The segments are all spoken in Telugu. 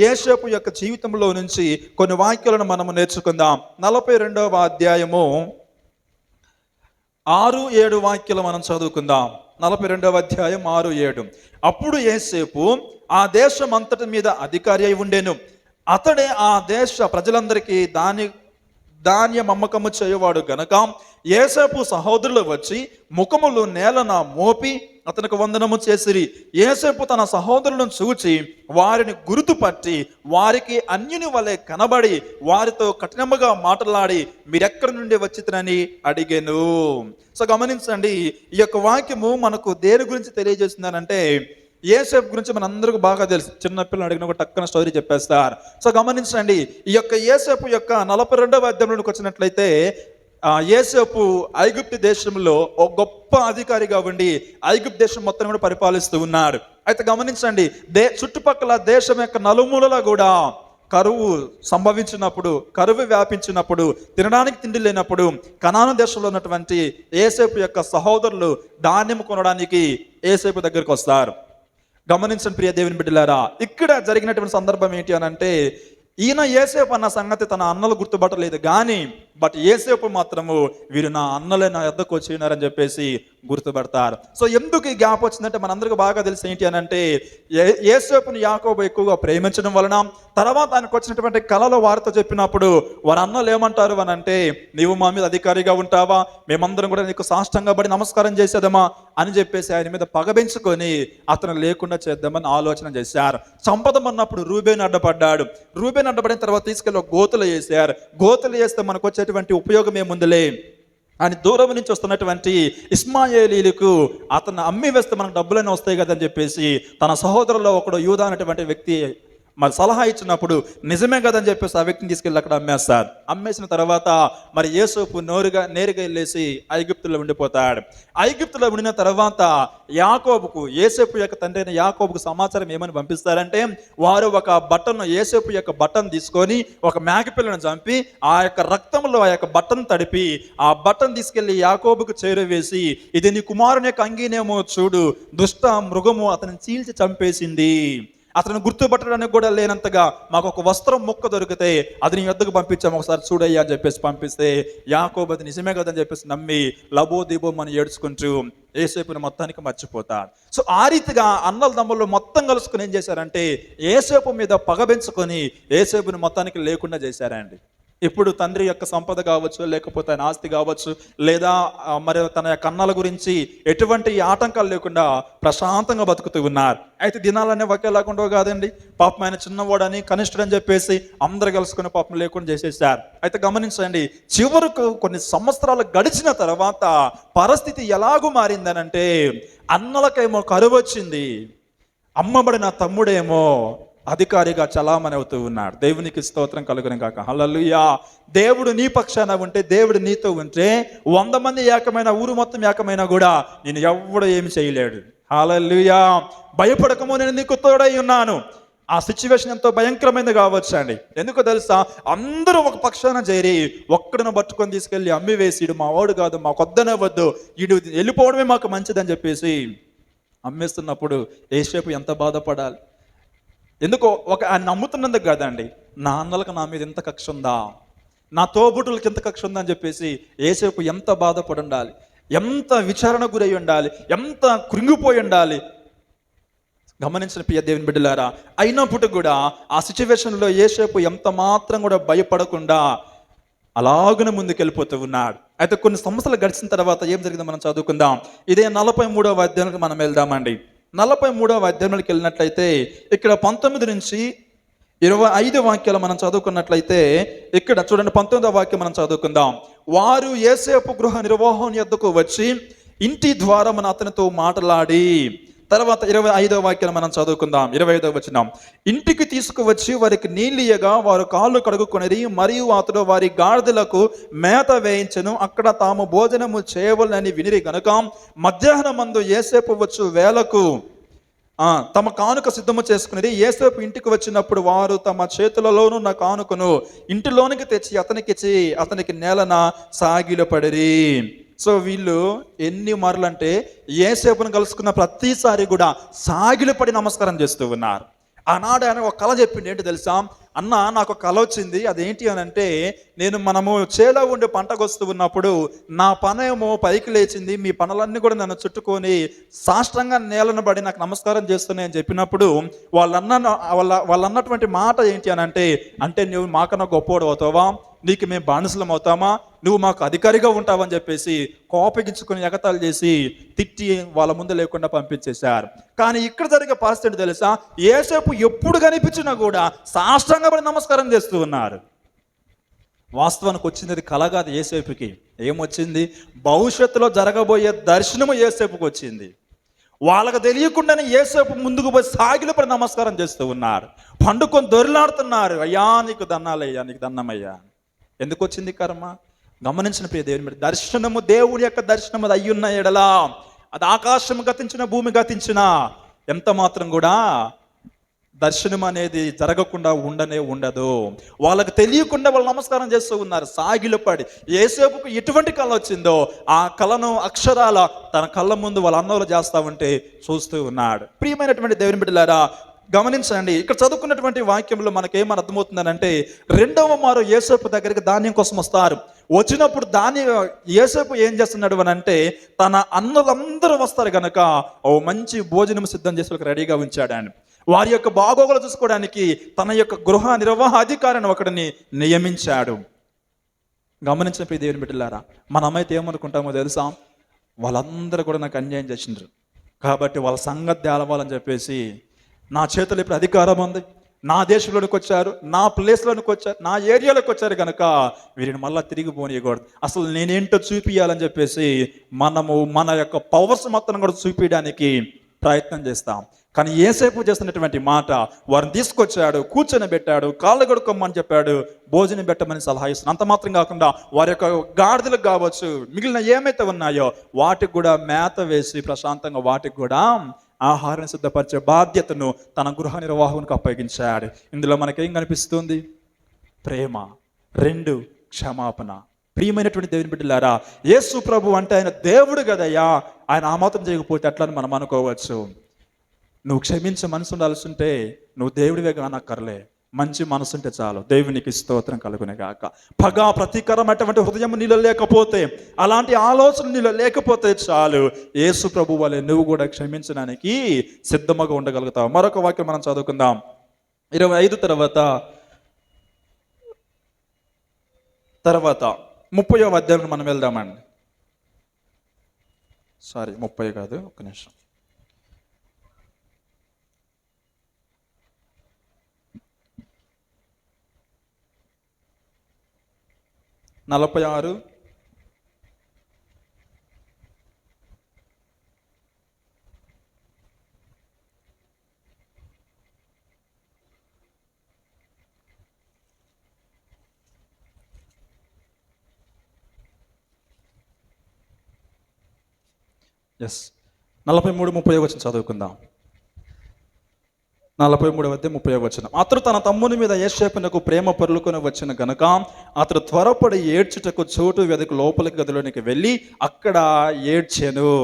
యోసేపు యొక్క జీవితంలో నుంచి కొన్ని వాక్యాలను మనము నేర్చుకుందాం. 42వ అధ్యాయము 6-7 వాక్యాలు మనం చదువుకుందాం. 42వ అధ్యాయం 6-7. అప్పుడు యోసేపు ఆ దేశం అంతటి మీద అధికారి అయి ఉండెను. అతడే ఆ దేశ ప్రజలందరికీ ధాన్యం అమ్మకము చేయవాడు గనక యోసేపు సహోదరులు వచ్చి ముఖములు నేలన మోపి అతనికి వందనము చేసిరి. యోసేపు తన సహోదరులను చూచి వారిని గుర్తుపట్టి వారికి అన్యుని వలె కనబడి వారితో కఠినముగా మాట్లాడి మీరెక్కడి నుండి వచ్చితనని అడిగెను. సో గమనించండి, ఈ యొక్క వాక్యము మనకు దేని గురించి తెలియజేస్తుందనంటే యోసేపు గురించి మనందరికీ బాగా తెలుసు. చిన్నపిల్లలు అడిగిన ఒక టక్కన స్టోరీ చెప్పేస్తారు. సో గమనించండి, ఈ యొక్క యోసేపు యొక్క 42వ అధ్యాయంలోకి వచ్చినట్లయితే యోసేపు ఐగుప్తు దేశంలో ఒక గొప్ప అధికారిగా ఉండి ఐగుప్తు దేశం మొత్తం కూడా పరిపాలిస్తూ ఉన్నాడు. అయితే గమనించండి, చుట్టుపక్కల దేశం యొక్క నలుమూలలా కూడా కరువు సంభవించినప్పుడు, కరువు వ్యాపించినప్పుడు, తినడానికి తిండి లేనప్పుడు కనాను దేశంలో ఉన్నటువంటి యోసేపు యొక్క సహోదరులు ధాన్యం కొనడానికి యోసేపు దగ్గరికి వస్తారు. గమనించండి ప్రియ దేవుని బిడ్డలారా, ఇక్కడ జరిగినటువంటి సందర్భం ఏంటి అని అంటే, ఈయన యోసేపు అన్న సంగతి తన అన్నలు గుర్తుపట్టలేదు కానీ యోసేపు మాత్రము వీరు నా అన్నలే నా యొద్దకు వచ్చినారని చెప్పేసి గుర్తుపడతారు. సో ఎందుకు ఈ గ్యాప్ వచ్చిందంటే మనందరికీ బాగా తెలిసి ఏంటి అని అంటే, యోసేపుని యాకోబు ఎక్కువగా ప్రేమించడం వలన తర్వాత ఆయనకు వచ్చినటువంటి కళలో వారితో చెప్పినప్పుడు వారి అన్నలు ఏమంటారు అని అంటే, నీవు మా మీద అధికారిగా ఉంటావా, మేమందరం కూడా నీకు సాష్టంగా పడి నమస్కారం చేసేదమా అని చెప్పేసి ఆయన మీద పగబెంచుకొని అతను లేకుండా చేద్దామని ఆలోచన చేశారు. చంపదమన్నప్పుడు రూబేను అడ్డపడ్డాడు. రూబేను అడ్డపడిన తర్వాత తీసుకెళ్ళి గోతులు వేసారు. గోతులు వేస్తే మనకు వచ్చేటువంటి ఉపయోగం ఏముందిలే అని దూరం నుంచి వస్తున్నటువంటి ఇష్మాయేలీలకు అతను అమ్మి వేస్తే మనకు డబ్బులైనా వస్తాయి కదని చెప్పేసి తన సహోదరులో ఒకడు యూదా అనేటువంటి వ్యక్తి మరి సలహా ఇచ్చినప్పుడు నిజమే కదని చెప్పేసి ఆ వ్యక్తిని తీసుకెళ్ళి అక్కడ అమ్మేస్తారు. అమ్మేసిన తర్వాత మరి యోసేపు నేరుగా వెళ్ళేసి ఐగుప్తులో ఉండిపోతాడు. ఐగుప్తులో ఉండిన తర్వాత యాకోబుకు, యోసేపు యొక్క తండ్రి అయిన యాకోబుకు సమాచారం ఏమని పంపిస్తారంటే, వారు ఒక బట్టను, యోసేపు యొక్క బట్టను తీసుకొని ఒక మేకపిల్లను చంపి ఆ యొక్క రక్తంలో ఆ యొక్క బట్టను తడిపి ఆ బట్టను తీసుకెళ్లి యాకోబుకు చేరవేసి, ఇది నీ కుమారుని యొక్క అంగీనేమో చూడు, దుష్ట మృగము అతను చీల్చి చంపేసింది, అతను గుర్తుపట్టడానికి కూడా లేనంతగా మాకు ఒక వస్త్రం ముక్క దొరికితే అది నీ వద్దకు పంపించాము, ఒకసారి చూడయ్యా అని చెప్పేసి పంపిస్తే యాకోబు అది నిజమే కదని చెప్పేసి నమ్మి లబోదీబోమని ఏడ్చుకుంటూ యోసేపుని మొత్తానికి మర్చిపోతాడు. సో ఆ రీతిగా అన్నల తమ్ముళ్ళు మొత్తం కలుసుకుని ఏం చేశారంటే యోసేపు మీద పగబెంచుకొని యోసేపుని మొత్తానికి లేకుండా చేశారండి. ఇప్పుడు తండ్రి యొక్క సంపద కావచ్చు, లేకపోతే ఆయన ఆస్తి కావచ్చు, లేదా మరి తన యొక్క అన్నల గురించి ఎటువంటి ఆటంకాలు లేకుండా ప్రశాంతంగా బతుకుతూ ఉన్నారు. అయితే దినాలనే ఒకేలాగా కాదండి. పాపం ఆయన చిన్నవాడని కనిష్ఠుడని చెప్పేసి అందరు కలుసుకుని పాపం లేకుండా చేసేసారు. అయితే గమనించండి, చివరకు కొన్ని సంవత్సరాలు గడిచిన తర్వాత పరిస్థితి ఎలాగూ మారిందనంటే, అన్నలకేమో కరువు వచ్చింది, అమ్మబడిన తమ్ముడేమో అధికారిగా చలామణి అవుతూ ఉన్నాడు. దేవునికి స్తోత్రం కలుగును గాక. హల్లెలూయా. దేవుడు నీ పక్షాన ఉంటే, దేవుడు నీతో ఉంటే 100 మంది ఏకమైన, ఊరు మొత్తం ఏకమైనా కూడా నేను ఎవడు ఏమి చేయలేడు. హల్లెలూయా. భయపడకము, నేను నీకు తోడై ఉన్నాను. ఆ సిచ్యువేషన్ ఎంతో భయంకరమైనది కావచ్చు అండి. ఎందుకో తెలుసా, అందరూ ఒక పక్షాన చేరి ఒక్కడిని పట్టుకొని తీసుకెళ్ళి అమ్మి వేసి, ఇడు మా వాడు కాదు, మా కొద్దనే వద్దు, ఇడు వెళ్ళిపోవడమే మాకు మంచిదని చెప్పేసి అమ్మేస్తున్నప్పుడు యోసేపు ఎంత బాధపడాలి. ఎందుకో ఆయన నమ్ముతున్నందుకు కదండి, నా అన్నలకు నా మీద ఎంత కక్ష ఉందా, నా తోబుట్టులకి ఎంత కక్ష ఉందా అని చెప్పేసి యోసేపు ఎంత బాధపడి ఉండాలి, ఎంత విచారణ గురై ఉండాలి, ఎంత కృంగిపోయి ఉండాలి. గమనించిన ప్రియ దేవుని బిడ్డలారా, అయినప్పుడు కూడా ఆ సిచ్యువేషన్లో యోసేపు ఎంత మాత్రం కూడా భయపడకుండా అలాగనే ముందుకెళ్ళిపోతూ ఉన్నాడు. అయితే కొన్ని సంవత్సరాలు గడిచిన తర్వాత ఏం జరిగిందో మనం చదువుకుందాం. ఇదే 43వ అధ్యాయానికి మనం వెళ్దామండి. 43వ అధ్యాయంలోకి వెళ్ళినట్లయితే ఇక్కడ 19 నుంచి 25 వాక్యాలు మనం చదువుకున్నట్లయితే ఇక్కడ చూడండి, 19వ వాక్యం మనం చదువుకుందాం. వారు యోసేపు గృహ నిర్వాహకుని యొద్దకు వచ్చి ఇంటి ద్వారమున అతనితో మాట్లాడి, తర్వాత 25వ వాక్యాన్ని మనం చదువుకుందాం. 25వ వచనం. ఇంటికి తీసుకువచ్చి వారికి నీళ్ళియగా వారు కాళ్ళు కడుగుకొనిరి, మరియు అతడు వారి గాడిదలకు మేత వేయించెను. అక్కడ తాము భోజనము చేయవలనని వినిరి గనుక మధ్యాహ్నమందు యోసేపు వచ్చు వేళకు తమ కానుక సిద్ధము చేసుకునేది. యోసేపు ఇంటికి వచ్చినప్పుడు వారు తమ చేతులలోనూ నా కానుకను ఇంటిలోనికి తెచ్చి అతనికి నేలన సాగిలపడిరి. సో వీళ్ళు ఎన్ని మార్లు అంటే యోసేపును కలుసుకున్న ప్రతిసారి కూడా సాగిలపడి నమస్కారం చేస్తూ ఉన్నారు. ఆనాడు ఆయన ఒక కళ చెప్పింది. ఏంటి తెలుసా? అన్న, నాకు ఒక కళ వచ్చింది. అదేంటి అని అంటే, మనము చేలో ఉండి పంటకొస్తూ ఉన్నప్పుడు నా పనేమో పైకి లేచింది, మీ పనులన్నీ కూడా నన్ను చుట్టుకొని సాష్టాంగ నేలను పడి నాకు నమస్కారం చేస్తున్నాయి అని చెప్పినప్పుడు వాళ్ళన్నటువంటి మాట ఏంటి అని అంటే నువ్వు మాకన్నా గొప్పవాడు అవుతావా, నీకు మేము బానిసలం అవుతామా, నువ్వు మాకు అధికారిగా ఉంటావని చెప్పేసి కోపగించుకుని ఎగతాళి చేసి తిట్టి వాళ్ళ ముందు లేకుండా పంపించేశారు. కానీ ఇక్కడ జరిగే పరిస్థితి తెలుసా? యేసేపు ఎప్పుడు కనిపించినా కూడా సాష్టాంగపడి నమస్కారం చేస్తూ ఉన్నారు. వాస్తవానికి వచ్చింది కల కాదు యేసేపుకి. ఏమొచ్చింది? భవిష్యత్తులో జరగబోయే దర్శనము యేసేపుకి వచ్చింది. వాళ్ళకు తెలియకుండానే యేసేపు ముందుకు పోయి సాగిలపడి నమస్కారం చేస్తూ ఉన్నారు. పండుకొని దొరిలాడుతున్నారు. అయ్యా నీకు దన్నాలయ్యా, నీకు దన్నమయ్యా. ఎందుకు వచ్చింది కర్మ? గమనించిన ప్రియ దేవుని దర్శనము, దేవుని యొక్క దర్శనము అది అయ్యున్న ఎడలా, అది ఆకాశం గతించిన భూమి గతించిన ఎంత మాత్రం కూడా దర్శనం అనేది జరగకుండా ఉండదు. వాళ్ళకి తెలియకుండా వాళ్ళు నమస్కారం చేస్తూ ఉన్నారు సాగిలపడి. యేసేపుకు ఎటువంటి కళ వచ్చిందో ఆ కళను అక్షరాల తన కళ్ళ ముందు వాళ్ళ అన్నోలు చేస్తా ఉంటే చూస్తూ ఉన్నాడు. ప్రియమైనటువంటి దేవుని బిడ్డలారా, గమనించండి, ఇక్కడ చదువుకున్నటువంటి వాక్యంలో మనకేమని అర్థమవుతుందనంటే, రెండవ మారు యేసేపు దగ్గరికి ధాన్యం కోసం వస్తారు. వచ్చినప్పుడు యేసేపు ఏం చేస్తున్నాడు అని అంటే, తన అన్నలందరూ వస్తారు గనక ఓ మంచి భోజనం సిద్ధం చేసి రెడీగా ఉంచాడు. ఆయన వారి యొక్క బాగోగులు చూసుకోవడానికి తన యొక్క గృహ నిర్వాహ అధికారిని ఒకడిని నియమించాడు. గమనించిన ప్రియ దేవుని బిడ్డలారా, మనమైతే ఏమనుకుంటామో తెలుసా? వాళ్ళందరూ కూడా నాకు అన్యాయం చేసిండ్రు కాబట్టి వాళ్ళ సంగతి తేలవాలని చెప్పేసి, నా చేతులు ఇప్పుడు అధికారం ఉంది, నా దేశంలోనికి వచ్చారు, నా ప్లేస్లోనికి వచ్చారు, నా ఏరియాలోకి వచ్చారు కనుక వీరిని మళ్ళీ తిరిగి పోనీయకూడదు, అసలు నేనేంటో చూపియాలని చెప్పేసి మనము మన యొక్క పవర్స్ మొత్తం కూడా చూపించడానికి ప్రయత్నం చేస్తాం. కానీ యేసేపు చేస్తున్నటువంటి మాట, వారిని తీసుకొచ్చాడు, కూర్చొని పెట్టాడు, కాళ్ళు కడుక్కోమని చెప్పాడు, భోజనం పెట్టమని సలహా ఇస్తున్నాడు. అంత మాత్రం కాకుండా వారి యొక్క గాడిదలకు కావచ్చు, మిగిలిన ఏమైతే ఉన్నాయో వాటికి కూడా మేత వేసి ప్రశాంతంగా వాటికి కూడా ఆహారం సిద్ధపరిచే బాధ్యతను తన గృహ నిర్వాహకునికి అప్పగించాడు. ఇందులో మనకేం కనిపిస్తుంది? ప్రేమ. 2 క్షమాపణ. ప్రియమైనటువంటి దేవుని బిడ్డలారా, యేసు ప్రభు అంటే ఆయన దేవుడు కదయ్యా, ఆయన ఆ మాత్రం చేయకపోతే ఎట్లని మనం అనుకోవచ్చు. నువ్వు క్షమించే మనసు ఉండాల్సి ఉంటే నువ్వు దేవుడివే కానక్కర్లే, మంచి మనసు ఉంటే చాలు. దేవునికి స్తోత్రం కలుగునే గాక. పగా ప్రతీకారం అటువంటి హృదయం నీలో లేకపోతే, అలాంటి ఆలోచన నీలో లేకపోతే చాలు, యేసు ప్రభు వలె నువ్వు కూడా క్షమించడానికి సిద్ధముగా ఉండగలుగుతావు. మరొక వాక్యం మనం చదువుకుందాం. 25 తర్వాత 30వ అధ్యాయం మనం వెళ్దామండి. 30 కాదు, ఒక్క నిమిషం. 46. ఎస్, 43, 30 వచ్చిన చదువుకుందాం. 43:30. అతడు తన తమ్ముని మీద యేసేపునకు ప్రేమ పొర్లుకొని వచ్చిన గనుక అతడు త్వరపడి ఏడ్చుటకు చోటు వెదకు లోపలికి గదిలోనికి వెళ్ళి అక్కడ ఏడ్చెను.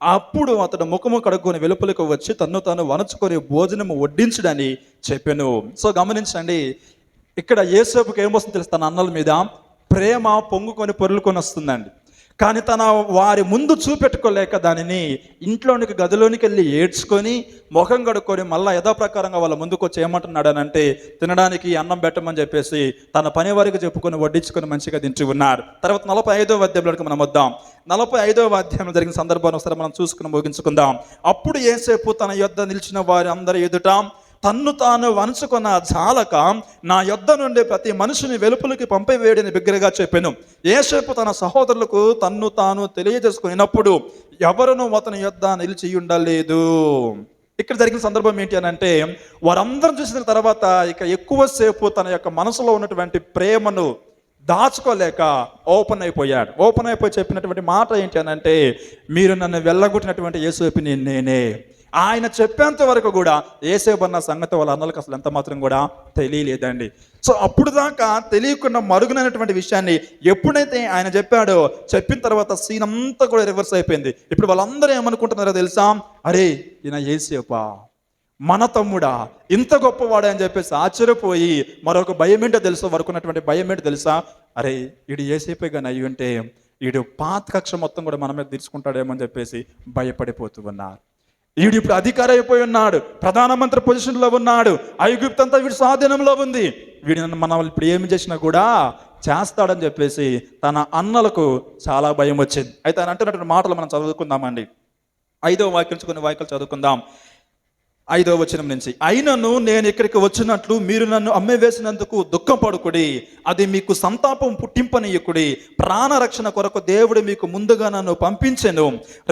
అప్పుడు అతడు ముఖము కడుక్కొని వెలుపలికి వచ్చి తన్ను తాను వనచుకొని భోజనము వడ్డించడని చెప్పెను. సో గమనించండి, ఇక్కడ యేసేపుకి ఏమొస్తుంది తెలుసు? తన అన్నల మీద ప్రేమ పొంగుకొని పొర్లుకొని వస్తుందండి. కానీ తన వారి ముందు చూపెట్టుకోలేక దానిని ఇంట్లోనికి గదిలోనికి వెళ్ళి ఏడ్చుకొని ముఖం కడుక్కొని మళ్ళీ యథాప్రకారంగా వాళ్ళ ముందుకు వచ్చి ఏమంటున్నాడు అని అంటే, తినడానికి అన్నం పెట్టమని చెప్పేసి తన పని వారికి చెప్పుకొని వడ్డించుకొని మంచిగా తింటూ ఉన్నారు. తర్వాత 45వ అధ్యాయంలోకి మనం వద్దాం. 45వ అధ్యాయంలో జరిగిన సందర్భాన్ని ఒకసారి మనం చూసుకుని ముగించుకుందాం. అప్పుడు యేసేపు తన యొద్ద నిలిచిన వారి అందరి ఎదుట తన్ను తాను వనచుకున్న జాలక నా యొద్ద నుండి ప్రతి మనిషిని వెలుపలికి పంపివేయడని బిగ్గరగా చెప్పెను. యేసేపు తన సహోదరులకు తన్ను తాను తెలియజేసుకున్నప్పుడు ఎవరును అతని యొద్ద నిలిచి ఉండలేదు. ఇక్కడ జరిగిన సందర్భం ఏంటి అని అంటే, వారందరం చూసిన తర్వాత ఇక ఎక్కువసేపు తన యొక్క మనసులో ఉన్నటువంటి ప్రేమను దాచుకోలేక ఓపెన్ అయిపోయి చెప్పినటువంటి మాట ఏంటి అని అంటే, మీరు నన్ను వెళ్ళగొట్టినటువంటి యేసేపుని నేనే. ఆయన చెప్పేంత వరకు కూడా యేసేపు అన్న సంగతి వాళ్ళ అన్నలకు అసలు ఎంత మాత్రం కూడా తెలియలేదండి. సో అప్పుడు దాకా తెలియకుండా మరుగునైనటువంటి విషయాన్ని ఎప్పుడైతే ఆయన చెప్పాడో, చెప్పిన తర్వాత సీన్ అంతా కూడా రివర్స్ అయిపోయింది. ఇప్పుడు వాళ్ళందరూ ఏమనుకుంటున్నారో తెలుసా? అరే ఈయన యేసేపా, మన తమ్ముడా, ఇంత గొప్పవాడా అని చెప్పేసి ఆశ్చర్యపోయి మరొక భయం ఏంటో తెలుసా, వరకు ఉన్నటువంటి భయం ఏంటో తెలుసా, అరే వీడు ఏసేపే కానీ అయ్యి ఉంటే వీడు పాత కక్ష మొత్తం కూడా మన మీద తీర్చుకుంటాడేమో అని చెప్పేసి భయపడిపోతూ ఉన్నారు. వీడు ఇప్పుడు అధికారి అయిపోయి ఉన్నాడు, ప్రధానమంత్రి పొజిషన్లో ఉన్నాడు, ఐగుప్తు అంతా వీడి స్వాధీనంలో ఉంది, వీడి మనం ఇప్పుడు ఏమి చేసినా కూడా చేస్తాడని చెప్పేసి తన అన్నలకు చాలా భయం వచ్చింది. అయితే ఆయన అంటున్నటువంటి మాటలు మనం చదువుకుందామండి. 5వ వాక్యం నుంచి కొన్ని వాక్యాలు చదువుకుందాం. 5వ వచనం నుంచి, అయినను నేను ఇక్కడికి వచ్చినట్లు మీరు నన్ను అమ్మివేసినందుకు దుఃఖపడుకుడి, అది మీకు సంతాపం పుట్టింపనీయకుడి. ప్రాణరక్షణ కొరకు దేవుడు మీకు ముందుగా నన్ను పంపించెను.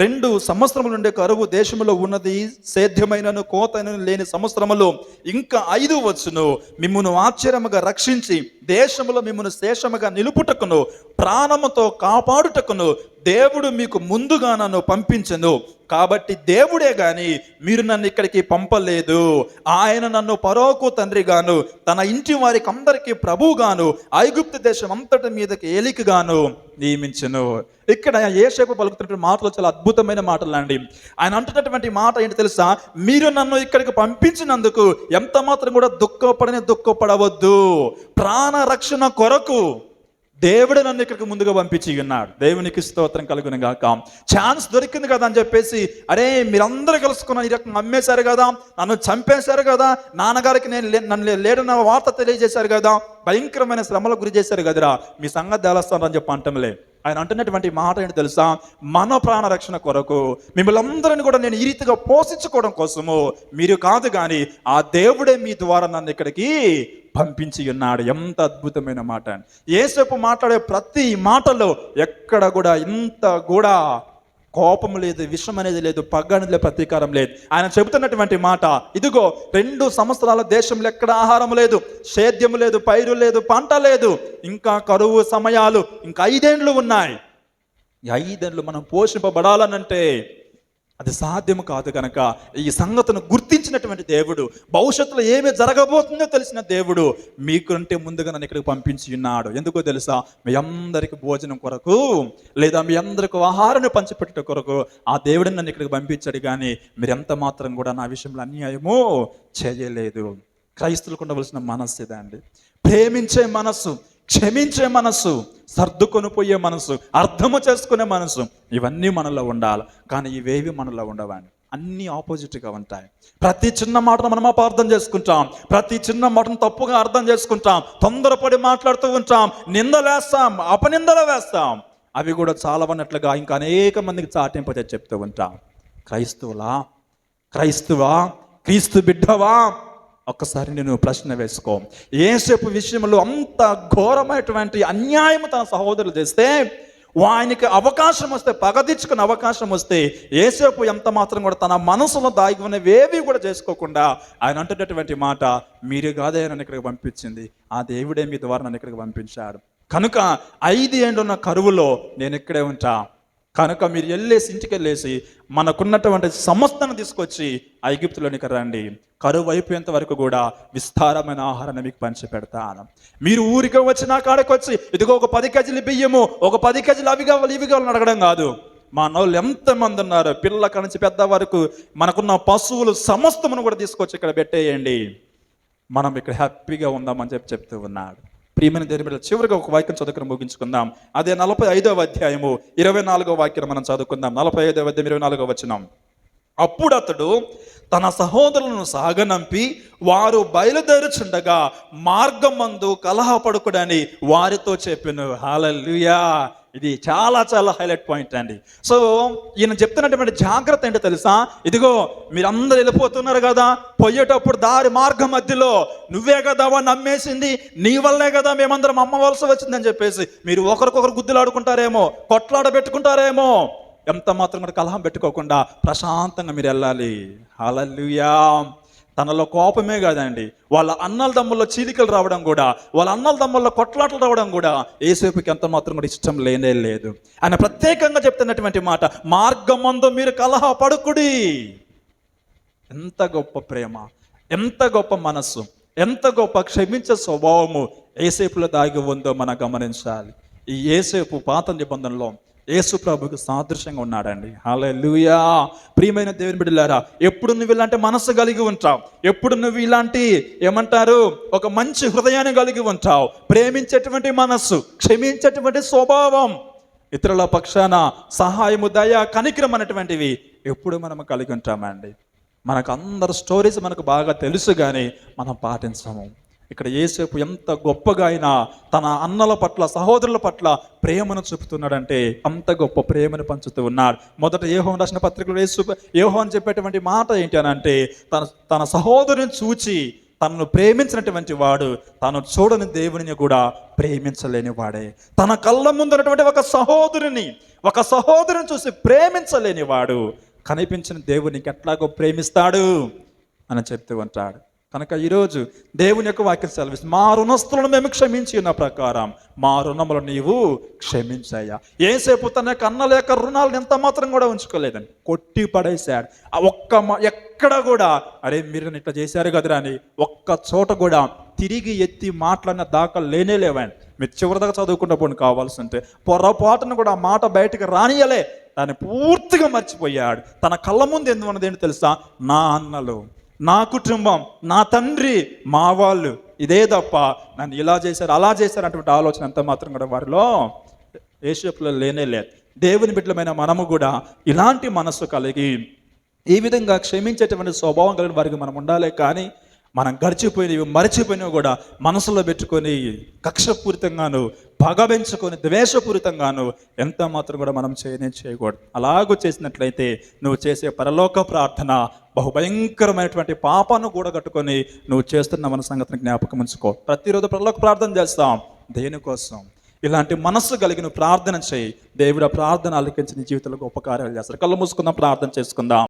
2 సంవత్సరముల నుండి కరువు దేశంలో ఉన్నది, సేద్యమైనను కోతైనను లేని సంవత్సరములు ఇంకా 5 వచ్చును. మిమ్మును ఆశ్చర్యముగా రక్షించి దేశములో మిమ్మును శేషముగా నిలుపుటకును ప్రాణముతో కాపాడుటకును దేవుడు మీకు ముందుగా నన్ను పంపించెను. కాబట్టి దేవుడే గాని మీరు నన్ను ఇక్కడికి పంపలేదు. ఆయన నన్ను ఫరోకు తండ్రిగాను తన ఇంటి వారికి అందరికీ ప్రభువుగాను ఐగుప్తు దేశం అంతటి మీదకి ఏలికగాను నియమించెను. ఇక్కడ యోసేపు పలుకుతున్నటువంటి మాటలు చాలా అద్భుతమైన మాటలు అండి. ఆయన అంటున్నటువంటి మాట ఏంటి తెలుసా, మీరు నన్ను ఇక్కడికి పంపించినందుకు ఎంత మాత్రం కూడా దుఃఖపడవద్దు. ప్రాణ రక్షణ కొరకు దేవుడు నన్ను ఇక్కడికి ముందుగా పంపించి ఉన్నాడు. దేవునికి స్తోత్రం కలుగును గాక. ఛాన్స్ దొరికింది కదా అని చెప్పేసి, అరే మీరందరూ కలుసుకున్న ఈ రకం అమ్మేశారు కదా, నన్ను చంపేశారు కదా, నాన్నగారికి నన్ను లేడన్న వార్త తెలియజేశారు కదా, భయంకరమైన శ్రమలకు గురి చేశారు కదరా, మీ సంగతి తేలుస్తానని చెప్పి అంటంలే. ఆయన అంటున్నటువంటి మాట ఏంటి తెలుసా, మన ప్రాణ రక్షణ కొరకు మిమ్మల్ని అందరిని కూడా నేను ఈ రీతిగా పోషించుకోవడం కోసము మీరు కాదు కానీ ఆ దేవుడే మీ ద్వారా నన్ను ఇక్కడికి పంపించి ఉన్నాడు. ఎంత అద్భుతమైన మాట అండి. యేసేపు మాట్లాడే ప్రతి మాటలో ఎక్కడ కూడా ఇంత కూడా కోపం లేదు, విషం అనేది లేదు, పగ అనేది లేదు, ప్రతీకారం లేదు. ఆయన చెబుతున్నటువంటి మాట, ఇదిగో 2 సంవత్సరాల దేశంలో ఎక్కడ ఆహారం లేదు, సేద్యం లేదు, పైరు లేదు, పంట లేదు, ఇంకా కరువు సమయాలు, ఇంకా 5 ఏండ్లు ఉన్నాయి. ఈ 5 ఏండ్లు మనం పోషింపబడాలనంటే అది సాధ్యం కాదు. కనుక ఈ సంగతిని గుర్తించినటువంటి దేవుడు, భవిష్యత్తులో ఏమి జరగబోతుందో తెలిసిన దేవుడు మీకంటే ముందుగా నన్ను ఇక్కడికి పంపించి ఉన్నాడు. ఎందుకో తెలుసా, మీ అందరికి భోజనం కొరకు లేదా మీ అందరికి ఆహారాన్ని పంచిపెట్టే కొరకు ఆ దేవుడిని నన్ను ఇక్కడికి పంపించాడు. కానీ మీరు ఎంత మాత్రం కూడా నా విషయంలో అన్యాయమో చేయలేదు. క్రైస్తవులకు ఉండవలసిన మనస్సు ఇదండి. ప్రేమించే మనస్సు, క్షమించే మనస్సు, సర్దుకొని పోయే మనసు, అర్థము చేసుకునే మనసు, ఇవన్నీ మనలో ఉండాలి. కానీ ఇవేవి మనలో ఉండవండి, అన్నీ ఆపోజిట్గా ఉంటాయి. ప్రతి చిన్న మాటను మనం అపార్థం చేసుకుంటాం, ప్రతి చిన్న మాటను తప్పుగా అర్థం చేసుకుంటాం, తొందరపడి మాట్లాడుతూ ఉంటాం, నిందలేస్తాం, అపనిందలు వేస్తాం. అవి కూడా చాలా అన్నట్లుగా ఇంకా అనేక మందికి చాటింప చెప్తూ ఉంటాం. క్రైస్తవా, క్రీస్తు బిడ్డవా, ఒక్కసారి నేను ప్రశ్న వేసుకో. యేసేపు విషయంలో అంత ఘోరమైనటువంటి అన్యాయం తన సహోదరులు చేస్తే, ఆయనకి అవకాశం వస్తే, పగదీర్చుకునే అవకాశం వస్తే, యేసేపు ఎంత మాత్రం కూడా తన మనసులో దాగి ఉన్నవేవి కూడా చేసుకోకుండా ఆయన అంటున్నటువంటి మాట, మీరు కాదే నన్ను ఇక్కడికి పంపించింది, ఆ దేవుడే మీ ద్వారా నన్ను ఇక్కడికి పంపించాడు. కనుక 5 ఏండ్లున్న కరువులో నేను ఇక్కడే ఉంటా. కనుక మీరు వెళ్ళేసి ఇంటికి వెళ్ళేసి మనకున్నటువంటి సమస్తను తీసుకొచ్చి ఐగుప్తులోనికి రండి, కరువు అయిపోయేంత వరకు కూడా విస్తారమైన ఆహారాన్ని మీకు పంచి పెడతాను. మీరు ఊరికి వచ్చి నా కాడకి వచ్చి ఇదిగో ఒక 10 కేజీలు బియ్యము, ఒక 10 కేజీలు అవి కావాలి ఇవి కావాలని అడగడం కాదు. మా నోళ్ళు ఎంతమంది ఉన్నారు, పిల్లల నుంచి పెద్ద వరకు మనకున్న పశువులు సమస్తమును కూడా తీసుకొచ్చి ఇక్కడ పెట్టేయండి, మనం ఇక్కడ హ్యాపీగా ఉందామని చెప్తూ ఉన్నాడు. ప్రియమైన దేవుని బిడ్డలు, చివరిగా ఒక వాక్యం చదువుకుని ముగించుకుందాం. అదే 45వ అధ్యాయము 24వ వాక్యం మనం చదువుకుందాం. 45వ అధ్యాయం 24వ వచనం. అప్పుడు అతడు తన సహోదరులను సాగనంపి వారు బయలుదేరుచుండగా మార్గమందు కలహపడుకుడని వారితో చెప్పెను. హల్లెలూయా. ఇది చాలా చాలా హైలైట్ పాయింట్ అండి. సో ఈయన చెప్తున్నటువంటి జాగ్రత్త ఏంటో తెలుసా, ఇదిగో మీరందరూ వెళ్ళిపోతున్నారు కదా, పోయేటప్పుడు దారి మార్గం మధ్యలో నువ్వే కదా వాడిని నమ్మేసింది, నీ వల్లే కదా మేమందరం అమ్మవలసి వచ్చిందని చెప్పేసి మీరు ఒకరికొకరు గుద్దులాడుకుంటారేమో, కొట్లాడ పెట్టుకుంటారేమో, ఎంత మాత్రం కూడా కలహం పెట్టుకోకుండా ప్రశాంతంగా మీరు వెళ్ళాలి. హల్లెలూయా. తనలో కోపమే కాదండి, వాళ్ళ అన్నల దమ్ముల్లో చీలికలు రావడం కూడా, వాళ్ళ అన్నల దమ్ముల్లో కొట్లాటలు రావడం కూడా యేసేపుకి ఎంత మాత్రం కూడా ఇష్టం లేనే లేదు. ఆయన ప్రత్యేకంగా చెప్తున్నటువంటి మాట, మార్గమందు మీరు కలహ పడుకుడి. ఎంత గొప్ప ప్రేమ, ఎంత గొప్ప మనస్సు, ఎంత గొప్ప క్షమించే స్వభావము యేసేపులో దాగి ఉందో మనం గమనించాలి. ఈ యేసేపు పాత నిబంధనలో యేసు ప్రభుకు సాదృశ్యంగా ఉన్నాడండి. హల్లెలూయా. ప్రియమైన దేవుని బిడ్డలారా, ఎప్పుడు నువ్వు ఇలాంటి మనసు కలిగి ఉంటావు, ఎప్పుడు నువ్వు ఇలాంటి ఏమంటారు ఒక మంచి హృదయాన్ని కలిగి ఉంటావు, ప్రేమించేటువంటి మనస్సు, క్షమించేటువంటి స్వభావం, ఇతరుల పక్షాన సహాయము, దయ, కనికరం అనేటువంటివి ఎప్పుడు మనం కలిగి ఉంటామండి. మనకు అందరు స్టోరీస్ మనకు బాగా తెలుసు కానీ మనం పాటించము. ఇక్కడ యేసేపు ఎంత గొప్పగా అయినా తన అన్నల పట్ల, సహోదరుల పట్ల ప్రేమను చూపుతున్నాడంటే అంత గొప్ప ప్రేమను పంచుతూ ఉన్నాడు. మొదట యోహాను రాసిన పత్రికలో యోహాను చెప్పేటువంటి మాట ఏంటి అని అంటే, తన సహోదరుని చూచి తనను ప్రేమించినటువంటి వాడు తాను చూడని దేవునిని కూడా ప్రేమించలేని వాడే. తన కళ్ళ ముందున్నటువంటి ఒక సహోదరుని చూసి ప్రేమించలేని వాడు కనిపించిన దేవునికి ఎట్లాగో ప్రేమిస్తాడు అని చెప్తూ ఉంటాడు. కనుక ఈరోజు దేవుని యొక్క వాక్యం సెలవిస్తుంది, మా రుణస్తులను మేము క్షమించి ఉన్న ప్రకారం మా రుణములు నీవు క్షమించాయా. యేసేపు తన యొక్క అన్నల యొక్క రుణాలను ఎంత మాత్రం కూడా ఉంచుకోలేదని కొట్టి పడేశాడు. ఎక్కడ కూడా అరే మీరు ఇట్లా చేశారు కదరా అని ఒక్క చోట కూడా తిరిగి ఎత్తి మాట్లాడిన దాఖలు లేనేలేవండి. మీరు చివరిదాకా చదువుకుంటూ పోండి కావాల్సి ఉంటే. పొరపాటును కూడా ఆ మాట బయటకు రానియలే, దాన్ని పూర్తిగా మర్చిపోయాడు. తన కళ్ళ ముందు ఎందుకున్నది ఏంటి తెలుసా, నా అన్నలు, నా కుటుంబం, నా తండ్రి, మా వాళ్ళు, ఇదే తప్ప నన్ను ఇలా చేశారు అలా చేశారు అటువంటి ఆలోచన ఎంత మాత్రం కూడా వారిలో యేసేపులో లేనే లేదు. దేవుని బిడ్డలమైన మనము కూడా ఇలాంటి మనస్సు కలిగి ఈ విధంగా క్షమించేటువంటి స్వభావం కలిగిన వారికి మనం ఉండాలి. కానీ మనం గడిచిపోయినవి, మరిచిపోయినవి కూడా మనసులో పెట్టుకొని కక్షపూరితంగాను, పగ పెంచుకొని ద్వేషపూరితంగాను ఎంత మాత్రం కూడా మనం చేయకూడదు. అలాగూ చేసినట్లయితే నువ్వు చేసే పరలోక ప్రార్థన బహుభయంకరమైనటువంటి పాపాన్ని కూడా కట్టుకొని నువ్వు చేస్తున్న మన సంగతిని జ్ఞాపకం ఉంచుకో. ప్రతిరోజు పరలోక ప్రార్థన చేస్తాం, దేనికోసం? ఇలాంటి మనస్సు కలిగిన ప్రార్థన చేయి. దేవుడు ఆ ప్రార్థన ఆలకించి నీ జీవితంలో గొప్ప కార్యాలు చేస్తారు. కళ్ళు మూసుకుందాం, ప్రార్థన చేసుకుందాం.